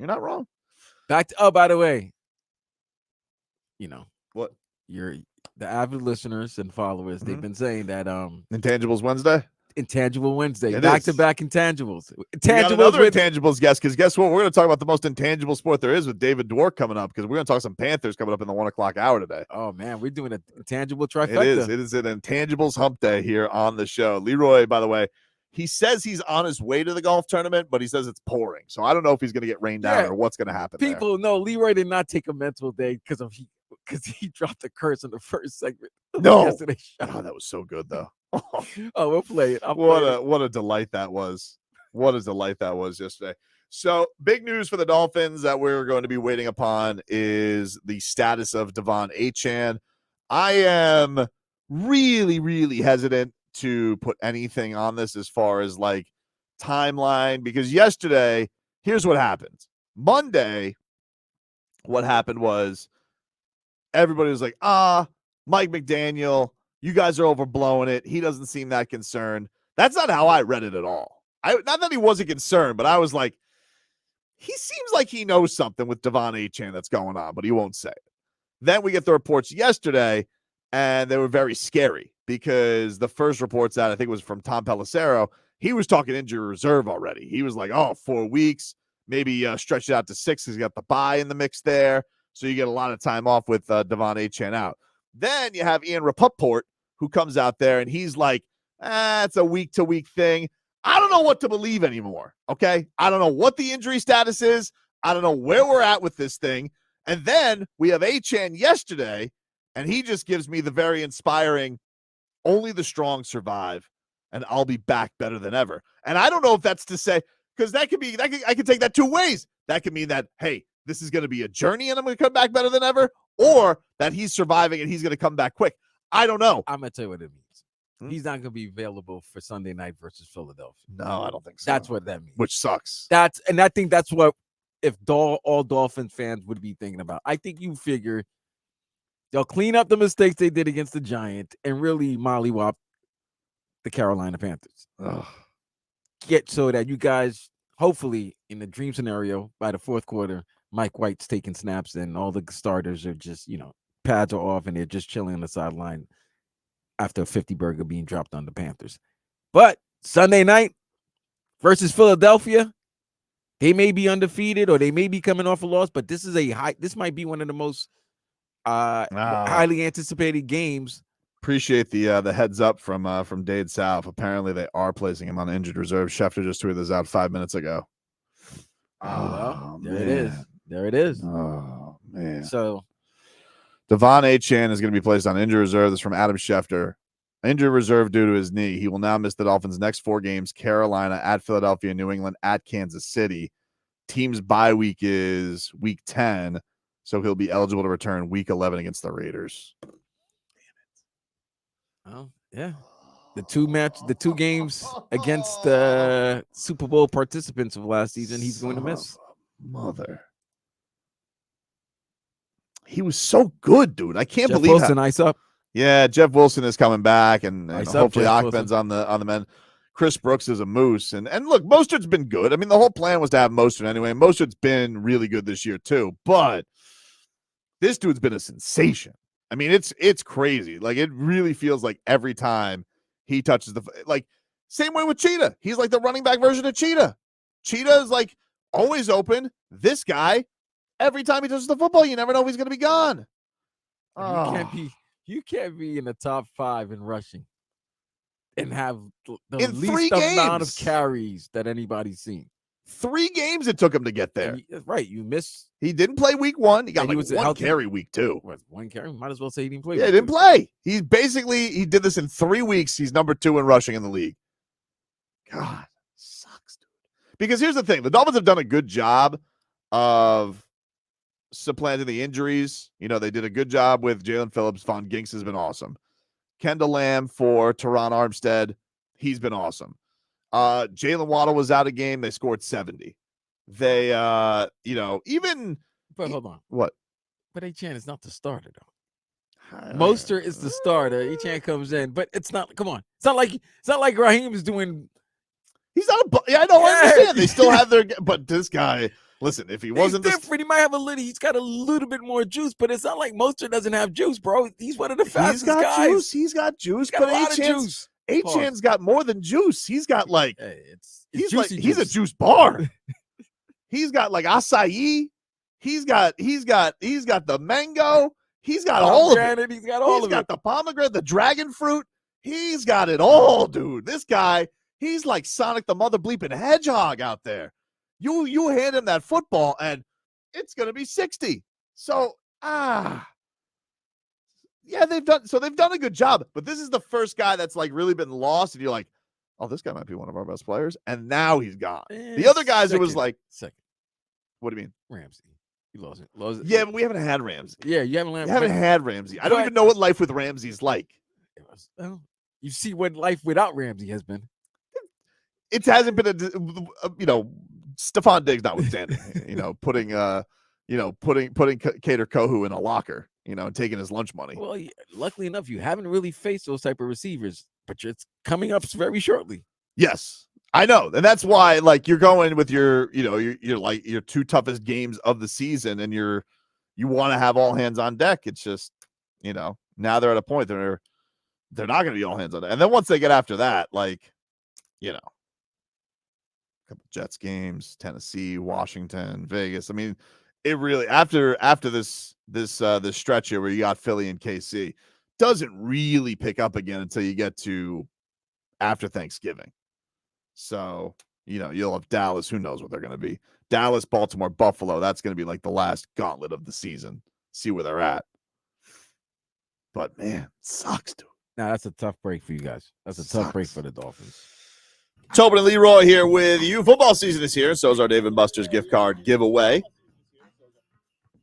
You're not wrong. By the way, What? you're the avid listeners and followers. They've been saying that Intangibles Wednesday? Intangible Wednesday, It back is. to back intangibles. We got Intangibles another with intangibles guest, because guess what? We're going to talk about the most intangible sport there is with David Dwork coming up, because we're going to talk some Panthers coming up in the 1 o'clock hour today. Oh man, we're doing an intangible trifecta. It is. It is an intangibles hump day here on the show. Leroy, by the way, he says he's on his way to the golf tournament, but he says it's pouring. So I don't know if he's going to get rained out or what's going to happen. People know Leroy did not take a mental day because he dropped a curse in the first segment. No, yesterday's show. Oh, that was so good though. Oh, we'll play it. What a delight that was. What a delight that was yesterday. So big news for the Dolphins that we're going to be waiting upon is the status of Devon Achane. I am really, really hesitant to put anything on this as far as like timeline, because yesterday, here's what happened. Monday, what happened was everybody was like, Mike McDaniel, you guys are overblowing it. He doesn't seem that concerned. That's not how I read it at all. Not that he wasn't concerned, but I was like, he seems like he knows something with Devon Achane that's going on, but he won't say it. Then we get the reports yesterday, and they were very scary, because the first reports out, I think it was from Tom Pelissero, he was talking injury reserve already. He was like, 4 weeks, maybe stretch it out to 6 because you got the bye in the mix there. So you get a lot of time off with Devon Achane out. Then you have Ian Rapoport, who comes out there, and he's like, it's a week-to-week thing. I don't know what to believe anymore, okay? I don't know what the injury status is. I don't know where we're at with this thing. And then we have Achane yesterday, and he just gives me the very inspiring, only the strong survive, and I'll be back better than ever. And I don't know if that's to say, because I could take that 2 ways. That could mean that, hey, this is going to be a journey and I'm going to come back better than ever, or that he's surviving and he's going to come back quick. I don't know. I'm going to tell you what it means. He's not going to be available for Sunday night versus Philadelphia. No, I don't think so. That's what that means. Which sucks. And I think that's what all Dolphins fans would be thinking about. I think you figure they'll clean up the mistakes they did against the Giants and really mollywop the Carolina Panthers. Get so that you guys, hopefully, in the dream scenario, by the fourth quarter, Mike White's taking snaps and all the starters are just, pads are off and they're just chilling on the sideline after a 50 burger being dropped on the Panthers. But Sunday night versus Philadelphia, they may be undefeated or they may be coming off a loss, but this might be one of the most highly anticipated games. Appreciate the heads up from Dade South. Apparently they are placing him on injured reserve. Schefter just tweeted this out 5 minutes ago. There it is. There it is. Oh man. So Devon Achane is going to be placed on injured reserve. This is from Adam Schefter. Injured reserve due to his knee. He will now miss the Dolphins' next 4 games: Carolina, at Philadelphia, New England, at Kansas City. Team's bye week is week 10, so he'll be eligible to return week 11 against the Raiders. Oh, yeah. The two games against the Super Bowl participants of last season, he's going to miss. Mother. He was so good, dude. I can't believe Wilson, ice up. Yeah, Jeff Wilson is coming back, and hopefully Jeff Achman's on the mend. Chris Brooks is a moose. And look, Mostert's been good. I mean, the whole plan was to have Mostert anyway. Mostert's been really good this year too. But this dude's been a sensation. I mean, it's crazy. Like, it really feels like every time he touches same way with Cheetah. He's like the running back version of Cheetah. Cheetah is like always open. This guy, every time he touches the football, you never know if he's going to be gone. You can't be in the top 5 in rushing and have the in least amount of carries that anybody's seen. 3 games it took him to get there. Right. You missed. He didn't play week 1. He got he was one carry week 2. What, 1 carry? Might as well say he didn't play. Yeah, he didn't play. He did this in 3 weeks. He's number 2 in rushing in the league. God, sucks, dude. Because here's the thing. The Dolphins have done a good job of supplanting the injuries. They did a good job with Jalen Phillips. Von Ginks has been awesome. Kendall Lamb for Teron Armstead. He's been awesome. Jalen Waddle was out of game. They scored 70. They, even. But hold on. What? But Achane is not the starter, though. Mostert is the starter. Achane comes in, but it's not. Come on, it's not like Raheem is doing. He's not I don't understand. They still have their, but this guy. Listen, if he He's wasn't different. He might have he's got a little bit more juice, but it's not like Mostert doesn't have juice, bro. He's one of the fastest guys. He's got juice, Got a but lot of juice. Achan's got more than juice. He's got like it's he's juicy like he's a juice. juice bar. He's got like acai. He's got the mango. He's got all of it. He's got all of it. He's got the pomegranate, the dragon fruit. He's got it all, dude. This guy, he's like Sonic the mother bleeping hedgehog out there. You hand him that football and it's gonna be 60. So yeah, they've done a good job. But this is the first guy that's like really been lost, and you're like, oh, this guy might be one of our best players, and now he's gone. The other guys, it was like second. What do you mean? Ramsey. You lost it. Yeah, but we haven't had Ramsey. Yeah, you haven't had Ramsey. I don't even know what life with Ramsey's like. You see what life without Ramsey has been. It hasn't been Stephon Diggs notwithstanding. putting Kader Kohu in a locker. And taking his lunch money. Well, luckily enough, you haven't really faced those type of receivers, but it's coming up very shortly. Yes. I know, and that's why, like, you're going with your like your two toughest games of the season, and you want to have all hands on deck. It's just, now they're at a point they're not going to be all hands on deck, and then once they get after that, like, a couple Jets games, Tennessee, Washington, Vegas. I mean, it really after this stretch here where you got Philly and KC doesn't really pick up again until you get to after Thanksgiving. So, you'll have Dallas. Who knows what they're going to be? Dallas, Baltimore, Buffalo. That's going to be like the last gauntlet of the season. See where they're at. But, man, sucks, dude. Now, that's a tough break for you guys. That's a tough break for the Dolphins. Tobin and Leroy here with you. Football season is here. So is our Dave & Buster's gift card giveaway.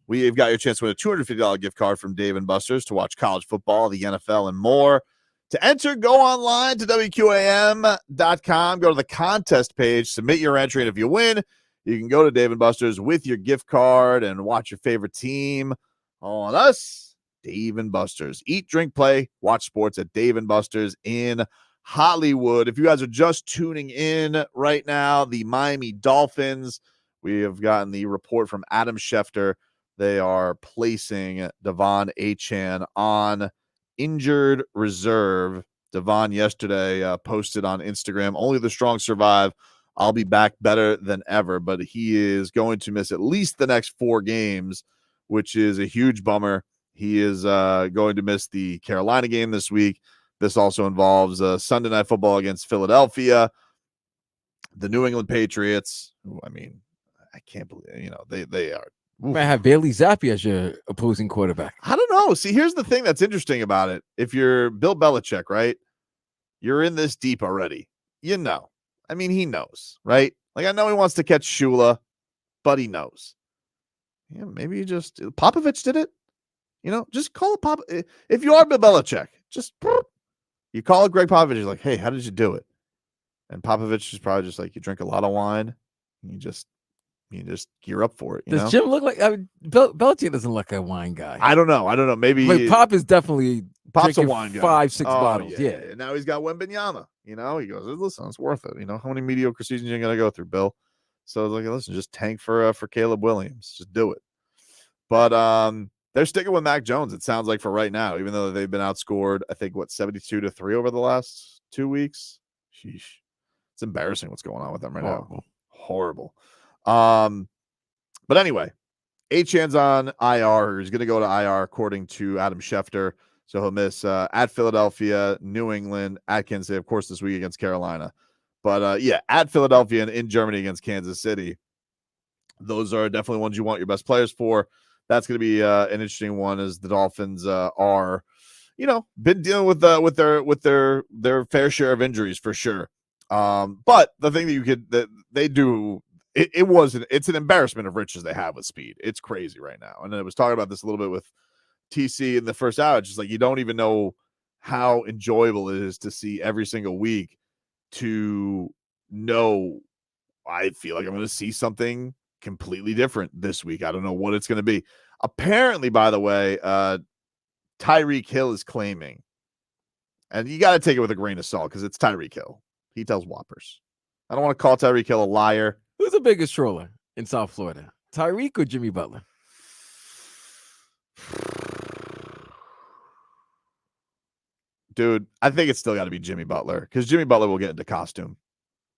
We've got your chance to win a $250 gift card from Dave & Buster's to watch college football, the NFL, and more. To enter, go online to WQAM.com. Go to the contest page. Submit your entry. And if you win, you can go to Dave & Buster's with your gift card and watch your favorite team on us, Dave & Buster's. Eat, drink, play, watch sports at Dave & Buster's in Hollywood. If you guys are just tuning in right now, the Miami Dolphins, we have gotten the report from Adam Schefter. They are placing Devon Achane on injured reserve. Devon yesterday posted on Instagram, only the strong survive. I'll be back better than ever, but he is going to miss at least the next 4 games, which is a huge bummer. He is going to miss the Carolina game this week. This also involves Sunday Night Football against Philadelphia, the New England Patriots. I mean, I can't believe, they are. You might have Bailey Zappi as your opposing quarterback. I don't know. See, here's the thing that's interesting about it. If you're Bill Belichick, right, you're in this deep already. I mean, he knows, right? Like, I know he wants to catch Shula, but he knows. Yeah, maybe Popovich did it. Just call it Pop. If you are Bill Belichick, you call it Greg Popovich. You're like, hey, how did you do it? And Popovich is probably just like, you drink a lot of wine, and you just gear up for it. Does Jim look like? Belichick doesn't look like a wine guy. I don't know. Maybe but Pop is definitely Pop's a wine guy. 5-6 bottles. Yeah. And now he's got Wembanyama. He goes, listen, it's worth it. How many mediocre seasons you're gonna go through, Bill? So I was like, listen, just tank for Caleb Williams. Just do it. But they're sticking with Mac Jones. It sounds like for right now, even though they've been outscored, I think 72-3 over the last 2 weeks. Sheesh, it's embarrassing what's going on with them right now. Horrible. But anyway, Achane's on IR. He's going to go to IR according to Adam Schefter. So he'll miss at Philadelphia, New England, at Kansas City, of course, this week against Carolina. But at Philadelphia and in Germany against Kansas City. Those are definitely ones you want your best players for. That's going to be an interesting one, as the Dolphins are, been dealing with their fair share of injuries for sure. But the thing that they do. It's an embarrassment of riches they have with speed. It's crazy right now. And I was talking about this a little bit with TC in the first hour. It's just like, you don't even know how enjoyable it is to see every single week, to know I feel like I'm going to see something completely different this week. I don't know what it's going to be. Apparently, by the way, Tyreek Hill is claiming, and you got to take it with a grain of salt because it's Tyreek Hill. He tells whoppers. I don't want to call Tyreek Hill a liar. Who's the biggest troller? in South Florida? Tyreek or Jimmy Butler? Dude, I think it's still got to be Jimmy Butler because Jimmy Butler will get into costume.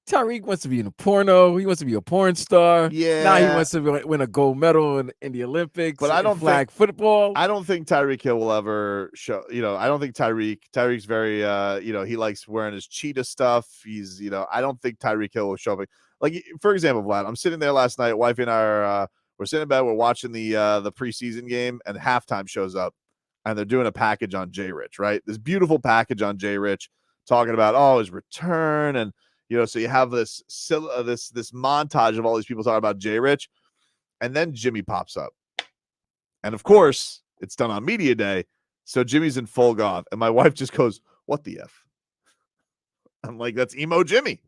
Tyreek wants to be in a porno. He wants to be a porn star. Yeah. Now he wants to win a gold medal in the Olympics. But I don't flag football. I don't think Tyreek Hill will ever show, I don't think Tyreek's very, he likes wearing his cheetah stuff. He's, I don't think Tyreek Hill will show up. Like, for example, Vlad, I'm sitting there last night, wifey and I are, we're sitting in bed, we're watching the preseason game, and halftime shows up, and they're doing a package on Jay Rich, right? This beautiful package on Jay Rich, talking about, his return, and, so you have this montage of all these people talking about Jay Rich, and then Jimmy pops up. And of course, it's done on media day. So Jimmy's in full golf. And my wife just goes, "What the F?" I'm like, "That's emo Jimmy."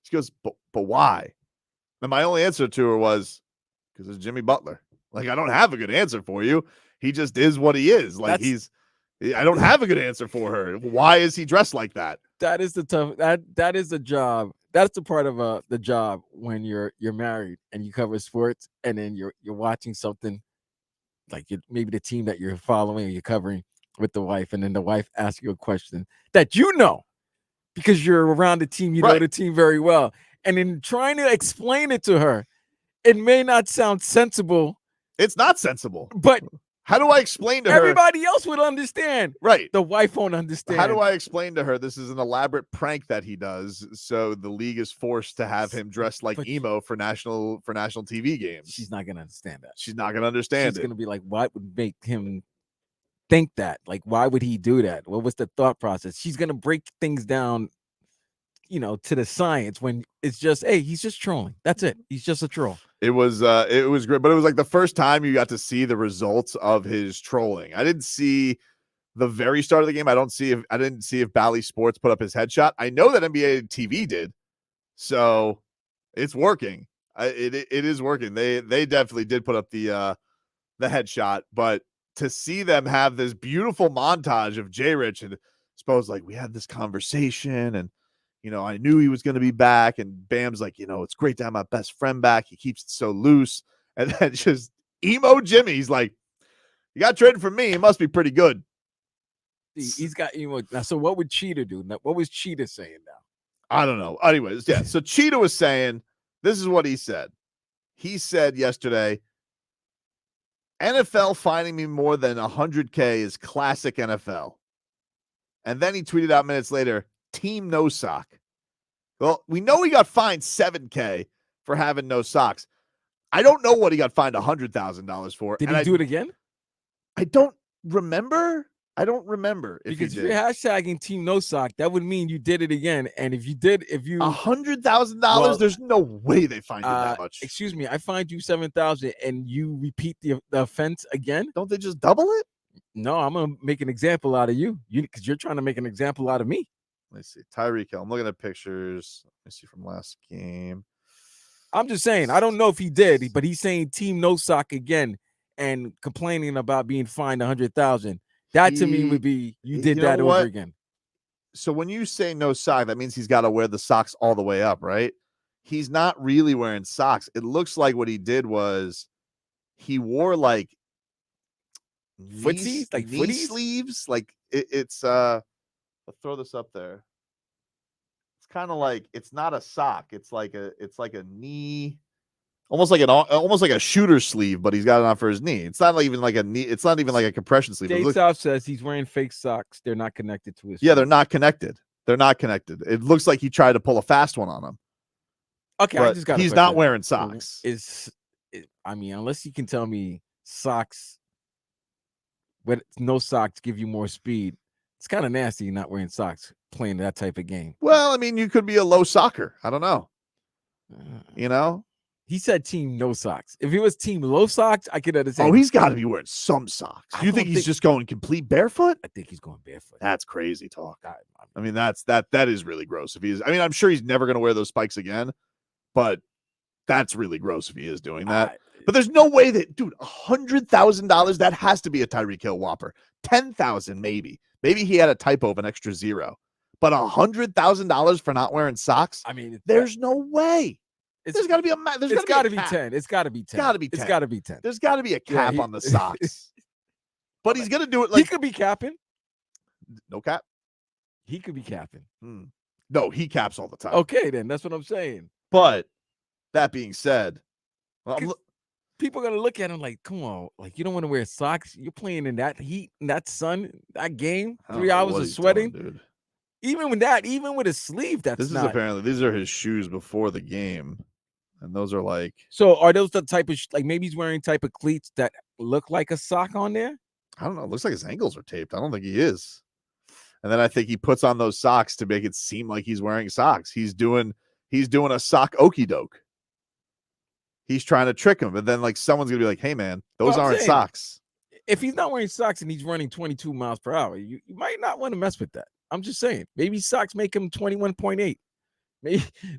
She goes, but why? And my only answer to her was, because it's Jimmy Butler. Like, I don't have a good answer for you. He just is what he is. Like, I don't have a good answer for her. Why is he dressed like that? That is the tough. That is the job. That's the part of the job when you're married and you cover sports, and then you're watching something like maybe the team that you're following or you're covering with the wife, and then the wife asks you a question that because you're around the team, know the team very well, and in trying to explain it to her, it may not sound sensible. It's not sensible, but how do I explain to her? Everybody else would understand. Right. The wife won't understand. How do I explain to her this is an elaborate prank that he does, so the league is forced to have him dressed like emo for national TV games? She's not gonna understand that. She's not gonna understand She's gonna be like, what would make him think that? Like, why would he do that? What was the thought process? She's gonna break things down, to the science when it's just, hey, he's just trolling. That's it. He's just a troll. It was great, but it was like the first time you got to see the results of his trolling. I didn't see the very start of the game. I didn't see if Bally Sports put up his headshot. I know that NBA TV did, so it's working. It is working. They definitely did put up the headshot, but to see them have this beautiful montage of Jay Rich and suppose like we had this conversation and I knew he was going to be back, and Bam's like, it's great to have my best friend back. He keeps it so loose. And then just emo Jimmy's like, you got traded from me. He must be pretty good. He's got emo. Now, so what would Cheetah do? Now, what was Cheetah saying now? I don't know. Anyways, yeah. So Cheetah was saying, this is what he said. He said yesterday, NFL finding me more than $100K is classic NFL. And then he tweeted out minutes later, team no sock. Well, we know he got fined $7K for having no socks. I don't know what he got fined $100,000 for. Did he do it again? I don't remember. Because if you're hashtagging team no sock, that would mean you did it again. And if you $100,000, there's no way they fined you that much. Excuse me, I fined you $7,000 and you repeat the offense again. Don't they just double it? No, I'm gonna make an example out of you. Because you're trying to make an example out of me. Let's see. Tyreek Hill. I'm looking at pictures. Let me see from last game. I'm just saying, I don't know if he did, but he's saying team no sock again and complaining about being fined $100,000. That to me would be you did that over again. So when you say no sock, that means he's got to wear the socks all the way up, right? He's not really wearing socks. It looks like what he did was he wore like footsies, like knee sleeves. Like it's I'll throw this up there. It's kind of like, it's not a sock. It's like a knee, almost like a shooter sleeve, but he's got it on for his knee. It's not even like a knee. It's not even like a compression sleeve. Dave South says he's wearing fake socks. They're not connected to his. Yeah, they're not connected. It looks like he tried to pull a fast one on him. Okay, I just got. He's not wearing socks. I mean, unless you can tell me socks, with no socks give you more speed. It's kind of nasty you're not wearing socks playing that type of game. Well, I mean, you could be a low socker. I don't know. He said team no socks. If it was team low socks, I could understand. Oh, he's got to be wearing some socks. You think he's just going complete barefoot? I think he's going barefoot. That's crazy talk. I mean, that is really gross. If he is, I mean, I'm sure he's never going to wear those spikes again, but that's really gross if he is doing that. But there's no way that, dude, $100,000, that has to be a Tyreek Hill whopper. 10,000 maybe. Maybe he had a typo of an extra zero. But $100,000 for not wearing socks? I mean, there's no way. There's got to be a It's got to be 10. It's got to be 10. Gotta be 10. It's got to be 10. There's got to be a cap on the socks. But he's gonna do it he could be capping. No cap. He could be capping. No, he caps all the time. Okay, then that's what I'm saying. But that being said, people are gonna look at him like, come on, like you don't want to wear socks. You're playing in that heat, in that sun, that game, 3 hours of sweating. Doing, dude. Even with his sleeve, these are his shoes before the game. And those are like. So are those the type of like maybe he's wearing type of cleats that look like a sock on there? I don't know. It looks like his ankles are taped. I don't think he is. And then I think he puts on those socks to make it seem like he's wearing socks. He's doing a sock okey doke. He's trying to trick him, and then like someone's gonna be like, "Hey man, those aren't socks." If he's not wearing socks and he's running 22 miles per hour, you might not want to mess with that. I'm just saying. Maybe socks make him 21.8.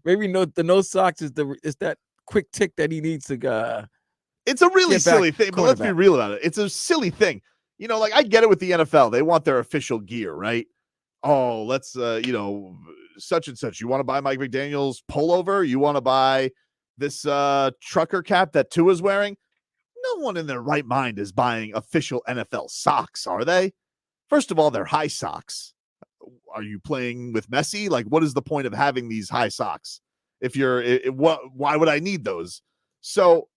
Maybe no socks is that quick tick that he needs to. It's a really silly thing, but let's be real about it. It's a silly thing. You know, like I get it with the NFL. They want their official gear, right? Oh, let's, such and such. You want to buy Mike McDaniel's pullover? You want to buy this trucker cap that Tua's wearing? No one in their right mind is buying official NFL socks, are they? First of all, they're high socks. Are you playing with Messi? Like, what is the point of having these high socks? Why would I need those? So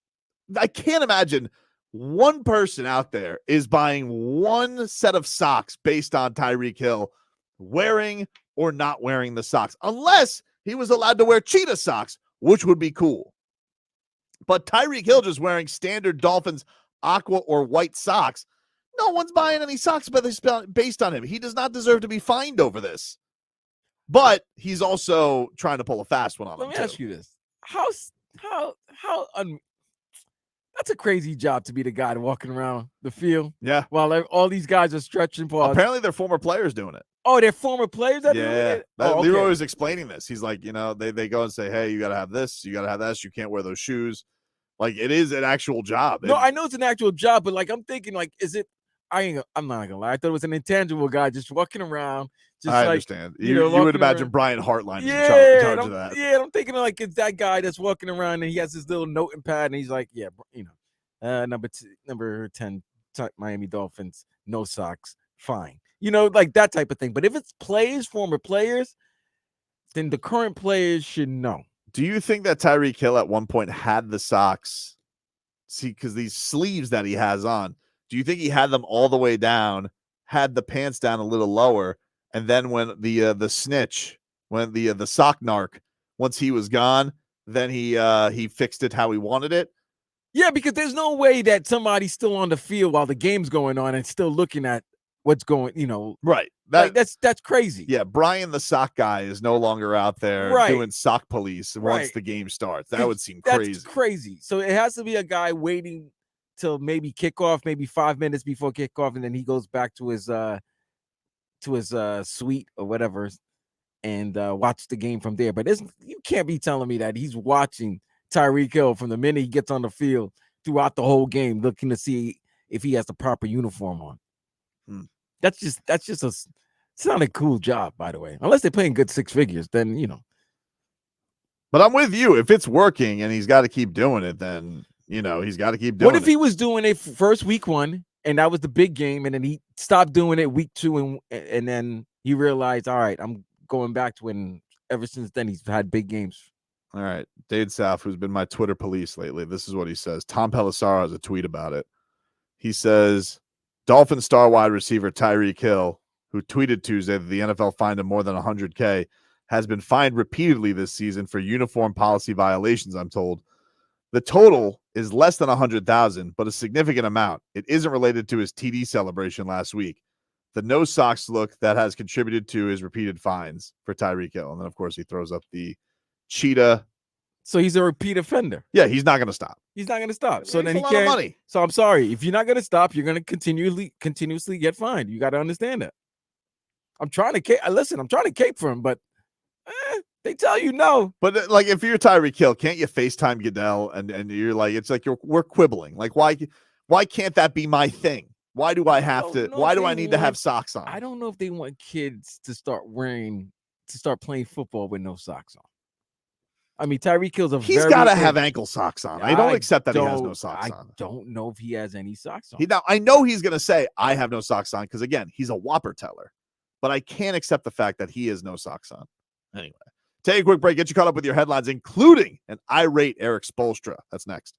I can't imagine one person out there is buying one set of socks based on Tyreek Hill wearing or not wearing the socks, unless he was allowed to wear cheetah socks, which would be cool. But Tyreek Hill just wearing standard Dolphins aqua or white socks, no one's buying any socks based on him. He does not deserve to be fined over this. But he's also trying to pull a fast one on him. Let me ask you this. That's a crazy job to be the guy walking around the field. Yeah. While all these guys are stretching for. Apparently, they're former players doing it. Oh, they're former players that doing it? Okay. Leroy was explaining this. He's like, they go and say, hey, you got to have this. You got to have this. You can't wear those shoes. Like, it is an actual job. No, I know it's an actual job, but like, I'm thinking, like, is it? I'm not gonna lie. I thought it was an intangible guy just walking around. I understand. You would imagine around. Brian Hartline in charge of that. Yeah, I'm thinking like it's that guy that's walking around and he has his little note and pad and he's like, number 10 Miami Dolphins, no socks, fine. Like that type of thing. But if it's former players, then the current players should know. Do you think that Tyreek Hill at one point had the socks? See, because these sleeves that he has on, do you think he had them all the way down, had the pants down a little lower, and then when the snitch, when the sock narc, once he was gone, then he fixed it how he wanted it? Yeah, because there's no way that somebody's still on the field while the game's going on and still looking at what's going, Right. That's crazy. Yeah, Brian the sock guy is no longer out there doing sock police once the game starts. That would seem crazy. That's crazy. So it has to be a guy waiting till maybe kickoff, maybe 5 minutes before kickoff, and then he goes back to his suite or whatever and watch the game from there. But you can't be telling me that he's watching Tyreek Hill from the minute he gets on the field throughout the whole game, looking to see if he has the proper uniform on. That's just it's not a cool job, by the way. Unless they're paying good six figures, then But I'm with you. If it's working and he's got to keep doing it, then he's got to keep doing it. What if he was doing it first week 1 and that was the big game, and then he stopped doing it week 2 and then he realized, all right, I'm going back to it, and ever since then he's had big games. All right. Dade South, who's been my Twitter police lately, this is what he says. Tom Pelissaro has a tweet about it. He says, Dolphin star wide receiver Tyreek Hill, who tweeted Tuesday that the NFL fined him more than $100K, has been fined repeatedly this season for uniform policy violations, I'm told. The total is less than $100,000, but a significant amount. It isn't related to his TD celebration last week. The no socks look that has contributed to his repeated fines for Tyreek Hill. And then, of course, he throws up the cheetah. So he's a repeat offender. Yeah, he's not going to stop. He's not going to stop. So then he can't. Money. So I'm sorry. If you're not going to stop, you're going to continuously get fined. You got to understand that. I'm trying to cape for him, but they tell you no. But like, if you're Tyreek Hill, can't you FaceTime Goodell and you're like, it's like we're quibbling. Like, why can't that be my thing? Why do I have to? Why do I need to have socks on? I don't know if they want kids to start playing football with no socks on. I mean, Tyreek Hill's He's got to have ankle socks on. I don't accept that he has no socks on. I don't know if he has any socks on. I know he's going to say, I have no socks on, because, again, he's a whopper teller. But I can't accept the fact that he has no socks on. Anyway, take a quick break. Get you caught up with your headlines, including an irate Eric Spoelstra. That's next.